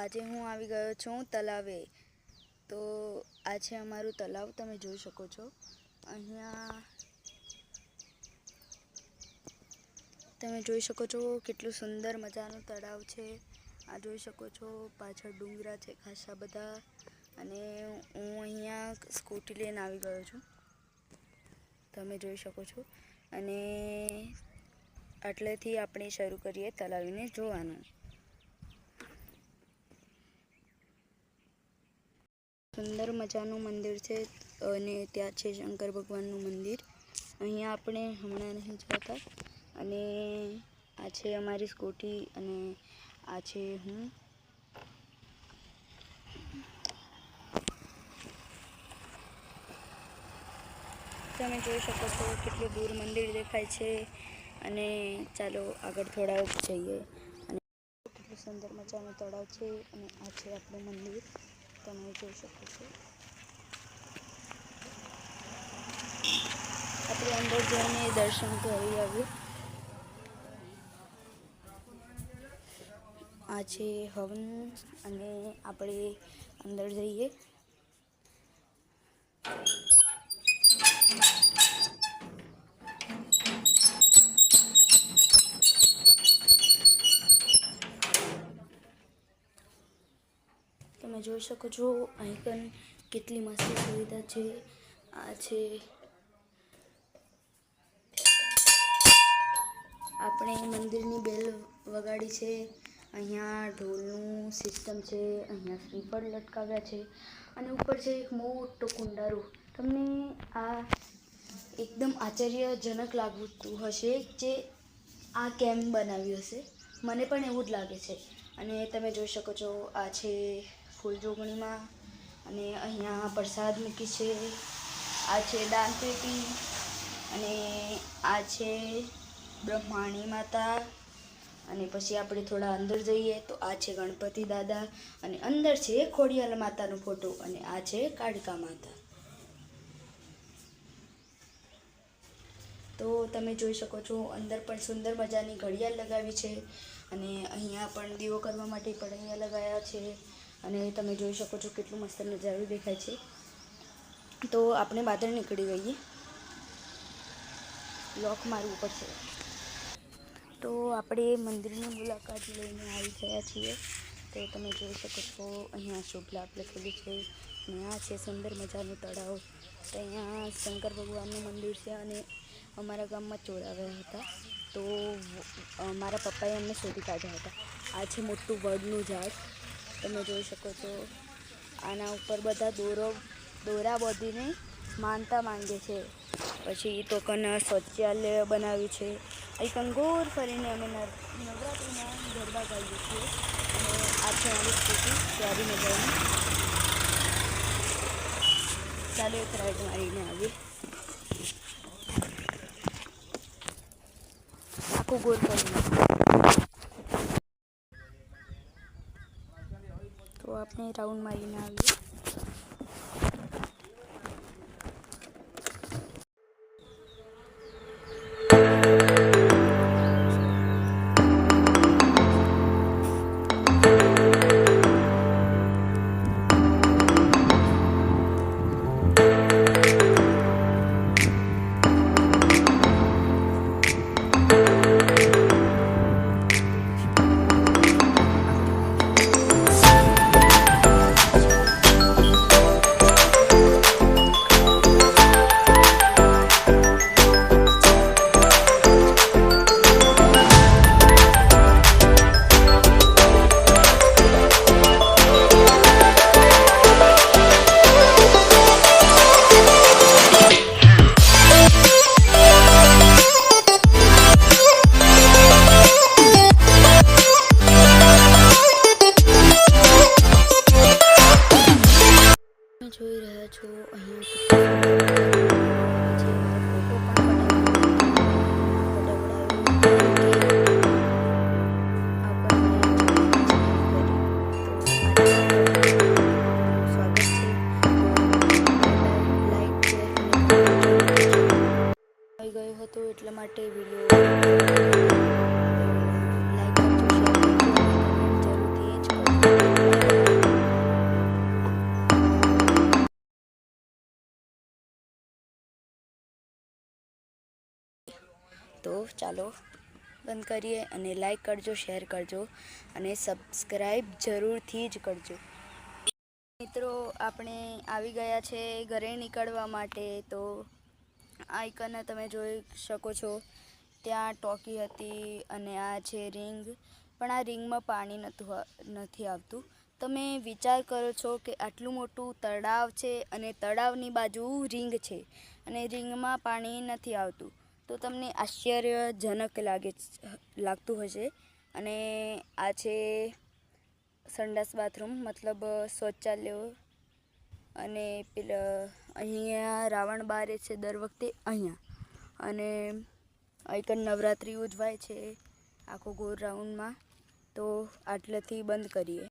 આજે હું આવી ગયો છું તલાવે। તો આ છે અમારું તલાવ, તમે જોઈ શકો છો। અહીંયા તમે જોઈ શકો છો કેટલું સુંદર મજાનું તળાવ છે। આ જોઈ શકો છો પાછળ ડુંગરા છે ખાસા બધા, અને હું અહીંયા સ્કૂટી લઈને આવી ગયો છું, તમે જોઈ શકો છો। અને આટલેથી આપણે શરૂ કરીએ તલાવીને જોવાનું। સુંદર મજાનું મંદિર છે અને ત્યાં છે શંકર ભગવાનનું મંદિર। અહીંયા આપણે હમણાં નહીં જતા। અને આ છે અમારી સ્કૂટી અને આ છે હું। તમે જોઈ શકો છો કેટલું દૂર મંદિર દેખાય છે। અને ચાલો આગળ થોડા જઈએ। અને કેટલું સુંદર મજાનું તળાવ છે અને આ છે આપણું મંદિર, તમે જોઈ શકો છો। આપણે અંદર જઈને દર્શન કરી આવ્યું। આ છે હવન અને આપણે અંદર જઈએ। તમે જોઈ શકો છો અહીં પણ કેટલી મસ્ત સુવિધા છે। આ છે આપણે મંદિરની બેલ વગાડી છે। અહીંયા ઢોલનું સિસ્ટમ છે, અહીંયા શ્રીફળ લટકાવ્યા છે અને ઉપર છે એક મોટો કુંડારો। તમને આ એકદમ આશ્ચર્યજનક લાગતું હશે જે આ કેમ બનાવ્યું હશે, મને પણ એવું જ લાગે છે। અને તમે જોઈ શકો છો આ છે ફૂલ જોગણીમાં, અને અહીંયા પ્રસાદ મૂકી છે। આ છે દાનપેટી, અને આ છે બ્રહ્માણી માતા। અને પછી આપણે થોડા અંદર જઈએ તો આ છે ગણપતિ દાદા, અને અંદર છે ખોડિયાર માતાનો ફોટો, અને આ છે કાળકા માતા। તો તમે જોઈ શકો છો અંદર પણ સુંદર મજાની ઘડિયાળ લગાવી છે, અને અહીંયા પણ દીવો કરવા માટે પણ અહીંયા લગાવ્યા છે। અને તમે જોઈ શકો છો કેટલું મસ્ત નજારો દેખાય છે। તો આપણે બહાર નીકળી ગઈએ, લોક મારવું પડશે। તો આપણે મંદિરની મુલાકાત લઈને આવી ગયા છીએ। તો તમે જોઈ શકો છો અહીંયા શુભ લાભ લખેલું છે, અને આ છે સુંદર મજાનું તળાવ। તો અહીંયા શંકર ભગવાનનું મંદિર છે, અને અમારા ગામમાં ચોરાવ્યા હતા, તો મારા પપ્પાએ અમને શોધી કાઢ્યા હતા। આ છે મોટું વડનું ઝાડ, તમે જોઈ શકો છો। આના ઉપર બધા દોરા બાંધીને માનતા માંગે છે। પછી તો શૌચાલય બનાવ્યું છે। અહીં કંગોર ફરીને અમે નવરાત્રિમાં ગરબા ગાઈએ છીએ। અને આ છે મારી સ્કૂટી પ્યારી મજાની। ચાલો એક રાઈડ મારીને આવીએ, આખું ગોળ ફરીને। તો આપણે રાઉન્ડ મારીને આવીએ। જોઈ રહ્યા છો અહીંયા ગયો હતો એટલા માટે વિડીયો લાઈક કરજો, શેર કરજો, જરૂરથી જ કરજો। તો ચાલો બંધ કરીએ અને લાઈક કરજો, શેર કરજો અને સબસ્ક્રાઈબ જરૂરથી જ કરજો. મિત્રો, આપણે આવી ગયા છે ઘરે નીકળવા માટે. તો આઇકન તમે જોઈ શકો છો, ત્યાં ટોકી હતી અને આ છે રિંગ. પણ આ રિંગમાં પાણી નથી આવતું. તમે વિચાર કરો છો કે આટલું મોટું તળાવ છે અને તળાવની બાજુ રિંગ છે અને રિંગમાં પાણી નથી આવતું, તો તમને આશ્ચર્યજનક લાગતું હશે. અને આ છે સંડાસ બાથરૂમ, મતલબ શૌચાલય. અને અહીંયા રાવણ બારે છે દર વખતે અહીંયા. અને આઈકન નવરાત્રિ ઉજવાય છે આખો ગોળ રાઉન્ડમાં. તો આટલેથી બંધ કરીએ.